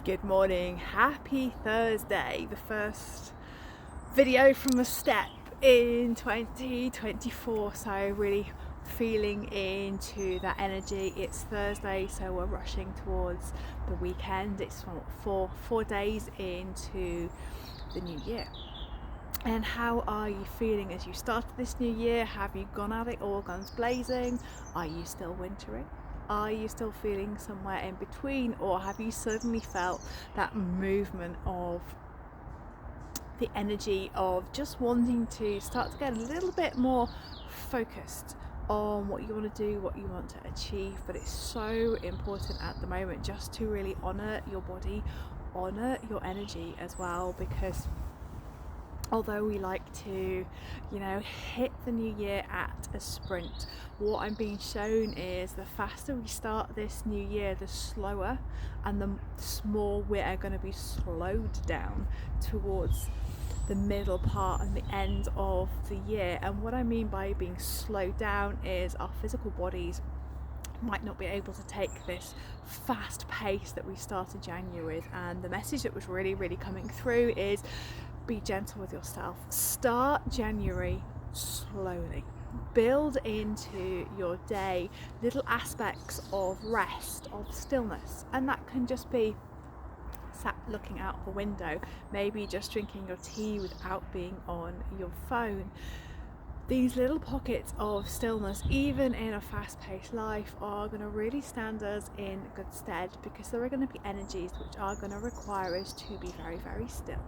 Good morning, happy Thursday, the first video from the step in 2024, so really feeling into that energy. It's Thursday, so we're rushing towards the weekend. It's four days into the new year. And how are you feeling as you started this new year? Have you gone at it all guns blazing? Are you still wintering? Are you still feeling somewhere in between, or have you suddenly felt that movement of the energy of just wanting to start to get a little bit more focused on what you want to do, what you want to achieve? But it's so important at the moment just to really honour your body, honour your energy as well, because although we like to, hit the new year at a sprint, what I'm being shown is the faster we start this new year, the slower and the more we are going to be slowed down towards the middle part and the end of the year. And what I mean by being slowed down is our physical bodies might not be able to take this fast pace that we started January with. And the message that was really coming through is be gentle with yourself. Start January slowly. Build into your day little aspects of rest, of stillness, and that can just be sat looking out the window, maybe just drinking your tea without being on your phone. These little pockets of stillness, even in a fast-paced life, are going to really stand us in good stead, because there are going to be energies which are going to require us to be very still.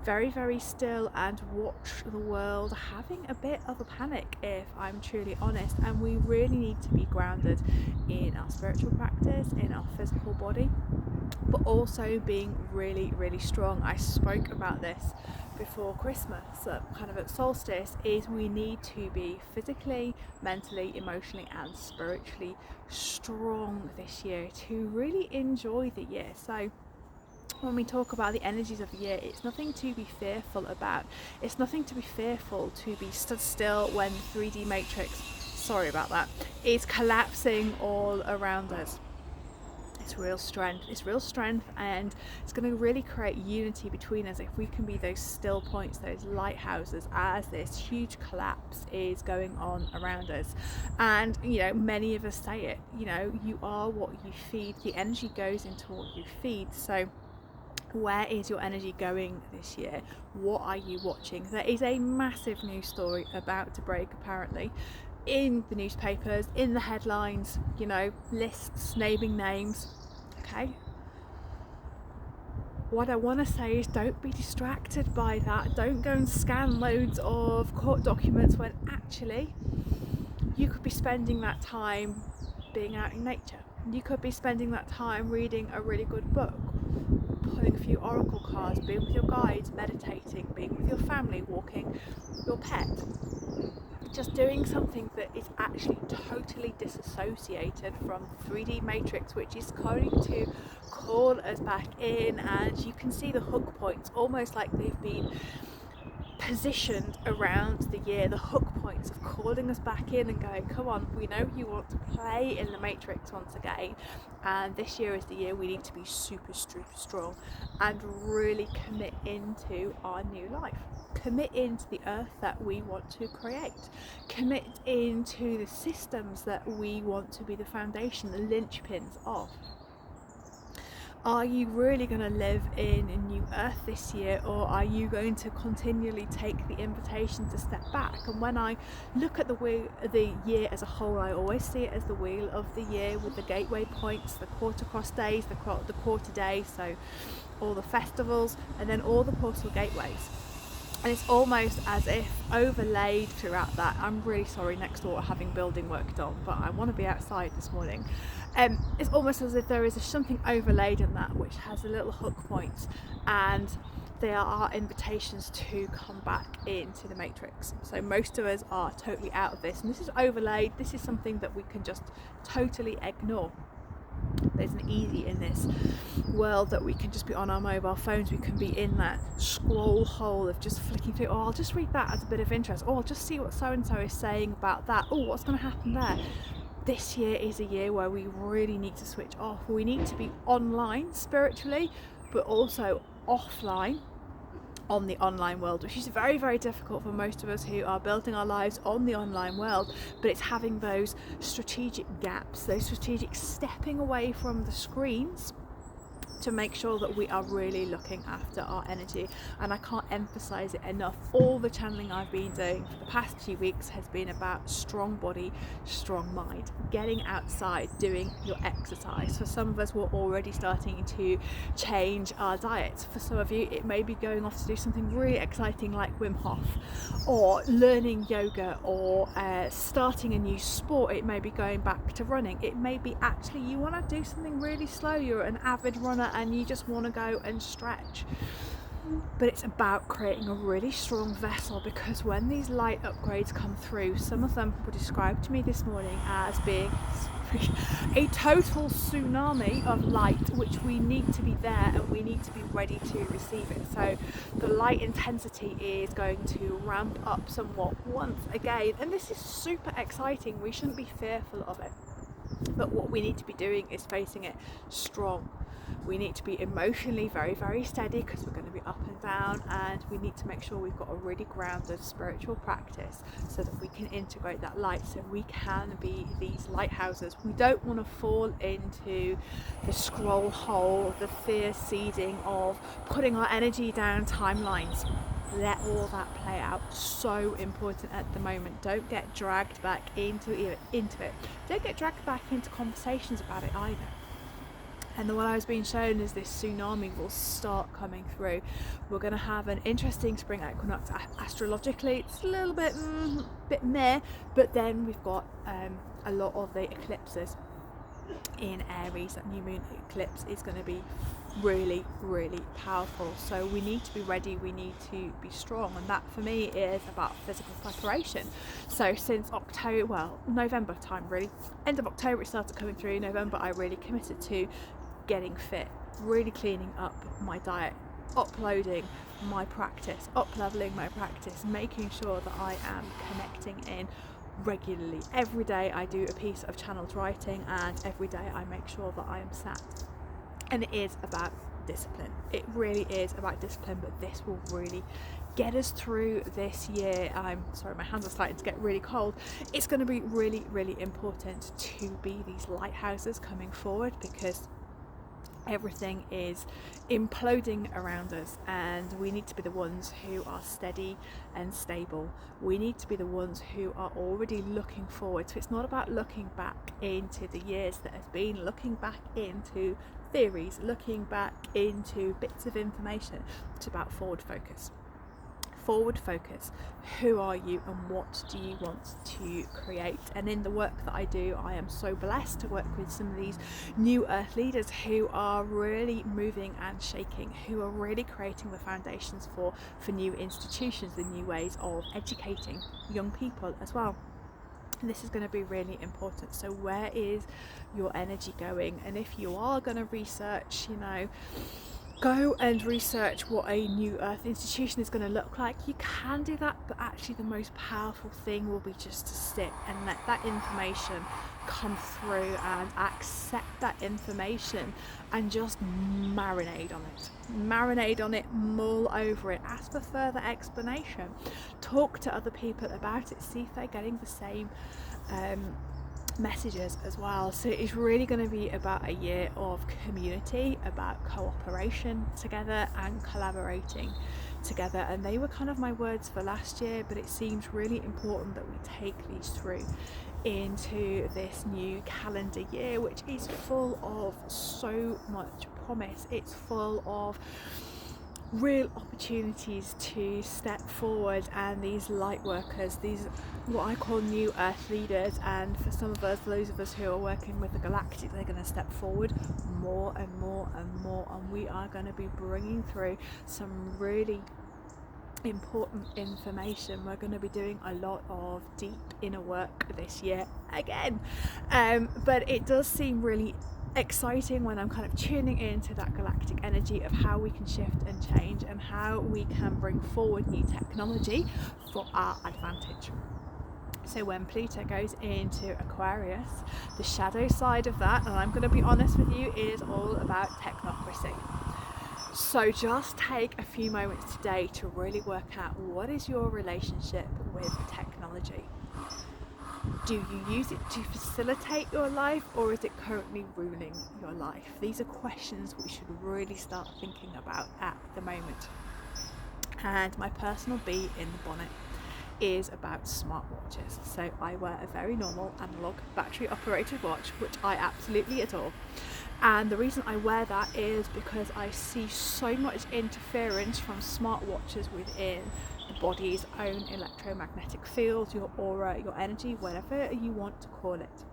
Very still, and watch the world having a bit of a panic, if I'm truly honest. And we really need to be grounded in our spiritual practice, in our physical body, but also being really strong. I spoke about this before Christmas, kind of at solstice, is we need to be physically, mentally, emotionally and spiritually strong this year to really enjoy the year. So when we talk about the energies of the year, it's nothing to be fearful about. It's nothing to be fearful to be stood still when 3D matrix, sorry about that, is collapsing all around us. It's real strength, and it's going to really create unity between us if we can be those still points, those lighthouses, as this huge collapse is going on around us. And many of us say it, you are what you feed. The energy goes into what you feed. So where is your energy going this year? What are you watching? There is a massive news story about to break, apparently, in the newspapers, in the headlines, lists, naming names. Okay, what I want to say is, don't be distracted by that. Don't go and scan loads of court documents when actually you could be spending that time being out in nature. You could be spending that time reading a really good book, pulling a few oracle cards, being with your guides, meditating, being with your family, walking your pet, just doing something that is actually totally disassociated from 3D matrix, which is going to call us back in. And you can see the hook points, almost like they've been positioned around the year, the hook points of calling us back in and going, come on, we know you want to play in the matrix once again, and this year is the year we need to be super strong and really commit into our new life, commit into the earth that we want to create, commit into the systems that we want to be the foundation, the linchpins of. Are you really going to live in a new earth this year, or are you going to continually take the invitation to step back? And when I look at the year as a whole, I always see it as the wheel of the year, with the gateway points, the quarter cross days, the quarter days, so all the festivals, and then all the portal gateways. And it's almost as if overlaid throughout that, I'm really sorry, next door having building work done, but I want to be outside this morning. It's almost as if there is something overlaid in that which has a little hook points, and there are invitations to come back into the matrix. So most of us are totally out of this, and this is overlaid. This is something that we can just totally ignore. There's an easy in this world that we can just be on our mobile phones. We can be in that scroll hole of just flicking through. Oh, I'll just read that as a bit of interest. Oh, I'll just see what so and so is saying about that. Oh, what's going to happen there? this year is a year where we really need to switch off. We need to be online spiritually, but also offline on the online world, which is very, very difficult for most of us who are building our lives on the online world. But it's having those strategic gaps, those strategic stepping away from the screens to make sure that we are really looking after our energy. And I can't emphasize it enough, all the channeling I've been doing for the past few weeks has been about strong body, strong mind, getting outside, doing your exercise. For some of us, we're already starting to change our diets. For some of you, it may be going off to do something really exciting like Wim Hof, or learning yoga, or starting a new sport. It may be going back to running. It may be actually you want to do something really slow. You're an avid runner and you just want to go and stretch. But it's about creating a really strong vessel, because when these light upgrades come through, some of them were described to me this morning as being a total tsunami of light, which we need to be there and we need to be ready to receive it. So the light intensity is going to ramp up somewhat once again, and this is super exciting. We shouldn't be fearful of it, but what we need to be doing is facing it strong. We need to be emotionally very, very steady, because we're going to be up and down, and we need to make sure we've got a really grounded spiritual practice so that we can integrate that light, so we can be these lighthouses. We don't want to fall into the scroll hole, the fear seeding of putting our energy down timelines. Let all that play out. So important at the moment. Don't get dragged back into it. Don't get dragged back into conversations about it either. And what I was being shown is this tsunami will start coming through. We're going to have an interesting spring equinox. Astrologically, it's a little bit meh, but then we've got a lot of the eclipses in Aries. That new moon eclipse is going to be really, really powerful. So we need to be ready, we need to be strong, and that for me is about physical preparation. So since November time, really, end of October it started coming through. November I really committed to getting fit, really cleaning up my diet, uploading my practice, up-leveling my practice, making sure that I am connecting in regularly. Every day I do a piece of channeled writing, and every day I make sure that I am sat. And it is about discipline. It really is about discipline, but this will really get us through this year. I'm sorry, my hands are starting to get really cold. It's going to be really, really important to be these lighthouses coming forward, because everything is imploding around us, and we need to be the ones who are steady and stable. We need to be the ones who are already looking forward. So it's not about looking back into the years that have been, looking back into theories, looking back into bits of information. It's about forward focus. Forward focus. Who are you and what do you want to create? And in the work that I do, I am so blessed to work with some of these new earth leaders who are really moving and shaking, who are really creating the foundations for new institutions, the new ways of educating young people as well. And this is going to be really important. So where is your energy going? And if you are going to research, go and research what a new earth institution is going to look like. You can do that, but actually the most powerful thing will be just to sit and let that information come through, and accept that information and just marinate on it, mull over it, ask for further explanation, talk to other people about it, see if they're getting the same messages as well. So it's really going to be about a year of community, about cooperation together and collaborating together. And they were kind of my words for last year, but it seems really important that we take these through into this new calendar year, which is full of so much promise. It's full of real opportunities to step forward, and these light workers, these what I call new earth leaders, and for some of us, those of us who are working with the galactic, they're going to step forward more and more and more, and we are going to be bringing through some really important information. We're going to be doing a lot of deep inner work this year again, but it does seem really exciting when I'm kind of tuning into that galactic energy of how we can shift and change, and how we can bring forward new technology for our advantage. So when Pluto goes into Aquarius, the shadow side of that, and I'm going to be honest with you, is all about technocracy. So just take a few moments today to really work out, what is your relationship with technology? Do you use it to facilitate your life, or is it currently ruling your life? These are questions we should really start thinking about at the moment. And my personal bee in the bonnet is about smartwatches. So I wear a very normal analog battery operated watch, which I absolutely adore. And the reason I wear that is because I see so much interference from smartwatches within the body's own electromagnetic field, your aura, your energy, whatever you want to call it.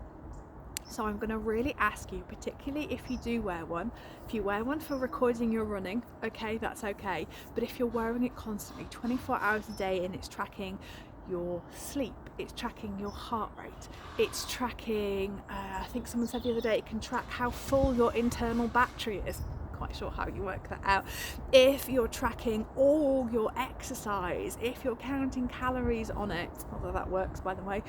So I'm going to really ask you, particularly if you do wear one, if you wear one for recording your running, okay, that's okay. But if you're wearing it constantly, 24 hours a day, and it's tracking your sleep, it's tracking your heart rate, it's tracking, I think someone said the other day, it can track how full your internal battery is. Quite sure how you work that out. If you're tracking all your exercise, if you're counting calories on it, although that works by the way,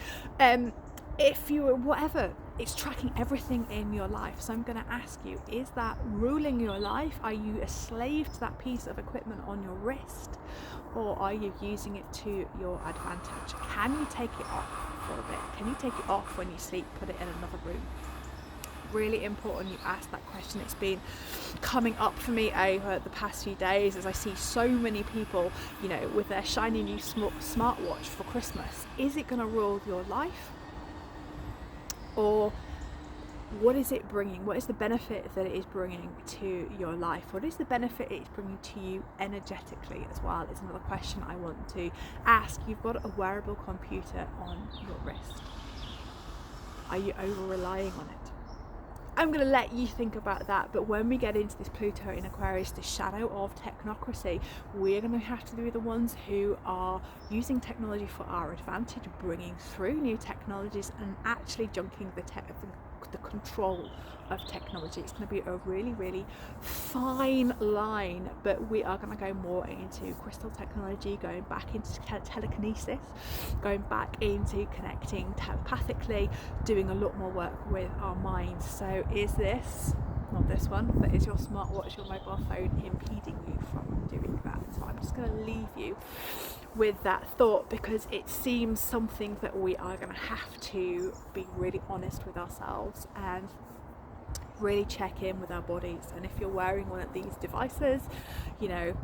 if you whatever, it's tracking everything in your life. So I'm going to ask you, is that ruling your life? Are you a slave to that piece of equipment on your wrist, or are you using it to your advantage? Can you take it off for a bit? Can you take it off when you sleep, put it in another room? Really important you ask that question. It's been coming up for me over the past few days as I see so many people, you know, with their shiny new smartwatch for Christmas. Is it going to rule your life? Or what is it bringing? What is the benefit that it is bringing to your life? What is the benefit it's bringing to you energetically as well? Is another question I want to ask. You've got a wearable computer on your wrist. Are you over relying on it? I'm going to let you think about that, but when we get into this Pluto in Aquarius, the shadow of technocracy, we're going to have to be the ones who are using technology for our advantage, bringing through new technologies and actually junking the control of technology. It's going to be a really, really fine line, but we are going to go more into crystal technology, going back into telekinesis, going back into connecting telepathically, doing a lot more work with our minds. So is this, not this one, but is your smartwatch, your mobile phone impeding you from doing that? So I'm just going to leave you with that thought, because it seems something that we are going to have to be really honest with ourselves and really check in with our bodies. And if you're wearing one of these devices, you know,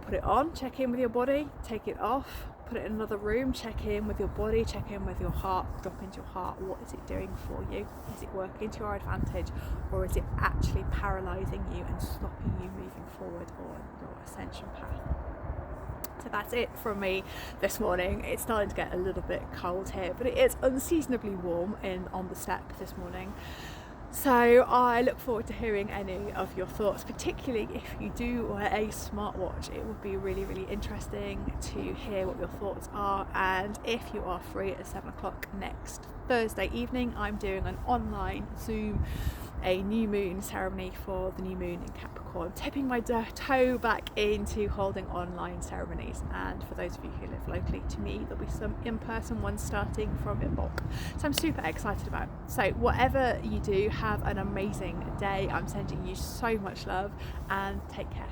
put it on, check in with your body, take it off, put it in another room, check in with your body, check in with your heart, drop into your heart. What is it doing for you? Is it working to your advantage, or is it actually paralysing you and stopping you moving forward on your ascension path? So that's it from me this morning. It's starting to get a little bit cold here, but it is unseasonably warm on the step this morning. So I look forward to hearing any of your thoughts, particularly if you do wear a smartwatch. It would be really, really interesting to hear what your thoughts are. And if you are free at 7 o'clock next Thursday evening, I'm doing an online Zoom, a new moon ceremony for the new moon in Capricorn, tipping my toe back into holding online ceremonies. And for those of you who live locally to me, there'll be some in-person ones starting from Imbolc. So I'm super excited about it. So whatever you do, have an amazing day. I'm sending you so much love and take care.